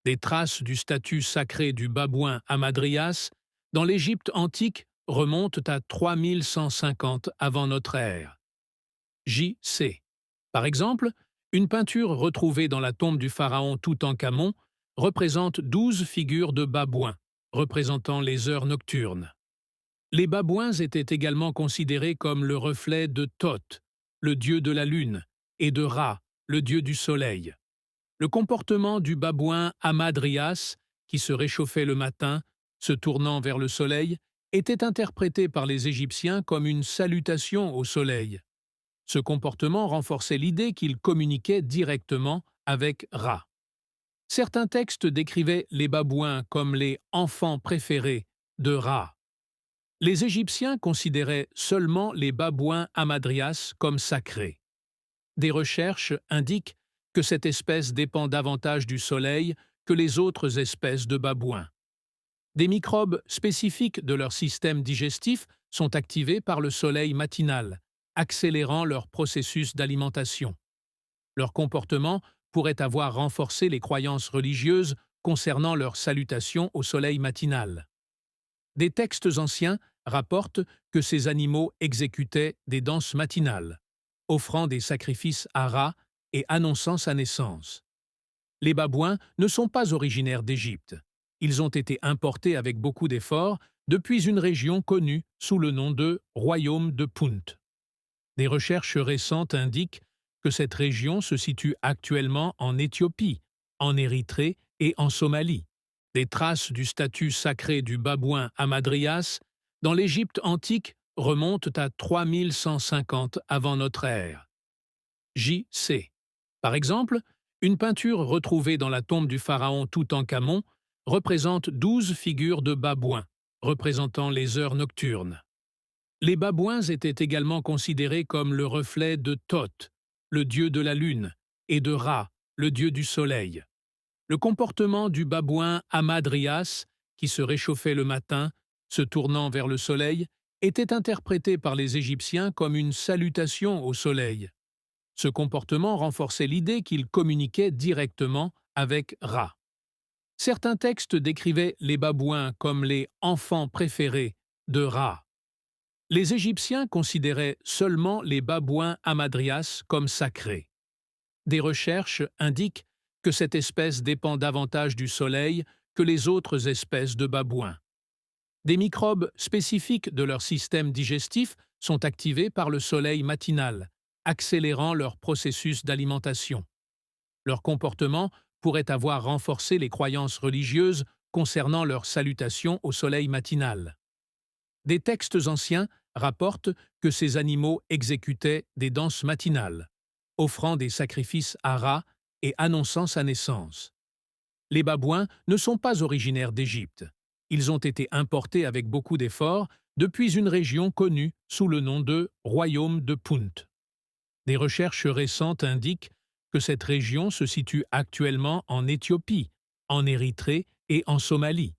Des traces du statut sacré du babouin Hamadryas dans l'Égypte antique remontent à 3150 avant notre ère. J.C. Par exemple, une peinture retrouvée dans la tombe du pharaon Toutankhamon représente 12 figures de babouins, représentant les heures nocturnes. Les babouins étaient également considérés comme le reflet de Thoth, le dieu de la lune, et de Ra, le dieu du soleil. Le comportement du babouin Hamadryas, qui se réchauffait le matin, se tournant vers le soleil, était interprété par les Égyptiens comme une salutation au soleil. Ce comportement renforçait l'idée qu'il communiquait directement avec Ra. Certains textes décrivaient les babouins comme les enfants préférés de Ra. Les Égyptiens considéraient seulement les babouins Hamadryas comme sacrés. Des recherches indiquent que cette espèce dépend davantage du soleil que les autres espèces de babouins. Des microbes spécifiques de leur système digestif sont activés par le soleil matinal, accélérant leur processus d'alimentation. Leur comportement pourrait avoir renforcé les croyances religieuses concernant leur salutation au soleil matinal. Des textes anciens rapportent que ces animaux exécutaient des danses matinales, offrant des sacrifices à Ra et annonçant sa naissance. Les babouins ne sont pas originaires d'Égypte. Ils ont été importés avec beaucoup d'efforts depuis une région connue sous le nom de Royaume de Punt. Des recherches récentes indiquent que cette région se situe actuellement en Éthiopie, en Érythrée et en Somalie. Des traces du statut sacré du babouin Hamadryas dans l'Égypte antique remontent à 3150 avant notre ère. J.C. Par exemple, une peinture retrouvée dans la tombe du pharaon Toutankhamon représente 12 figures de babouins, représentant les heures nocturnes. Les babouins étaient également considérés comme le reflet de Thoth, le dieu de la lune, et de Ra, le dieu du soleil. Le comportement du babouin Hamadryas, qui se réchauffait le matin, se tournant vers le soleil, était interprété par les Égyptiens comme une salutation au soleil. Ce comportement renforçait l'idée qu'il communiquait directement avec Ra. Certains textes décrivaient les babouins comme les enfants préférés de Ra. Les Égyptiens considéraient seulement les babouins Hamadryas comme sacrés. Des recherches indiquent que cette espèce dépend davantage du soleil que les autres espèces de babouins. Des microbes spécifiques de leur système digestif sont activés par le soleil matinal, accélérant leur processus d'alimentation. Leur comportement pourrait avoir renforcé les croyances religieuses concernant leur salutation au soleil matinal. Des textes anciens rapportent que ces animaux exécutaient des danses matinales, offrant des sacrifices à Ra et annonçant sa naissance. Les babouins ne sont pas originaires d'Égypte. Ils ont été importés avec beaucoup d'efforts depuis une région connue sous le nom de Royaume de Punt. Des recherches récentes indiquent que cette région se situe actuellement en Éthiopie, en Érythrée et en Somalie.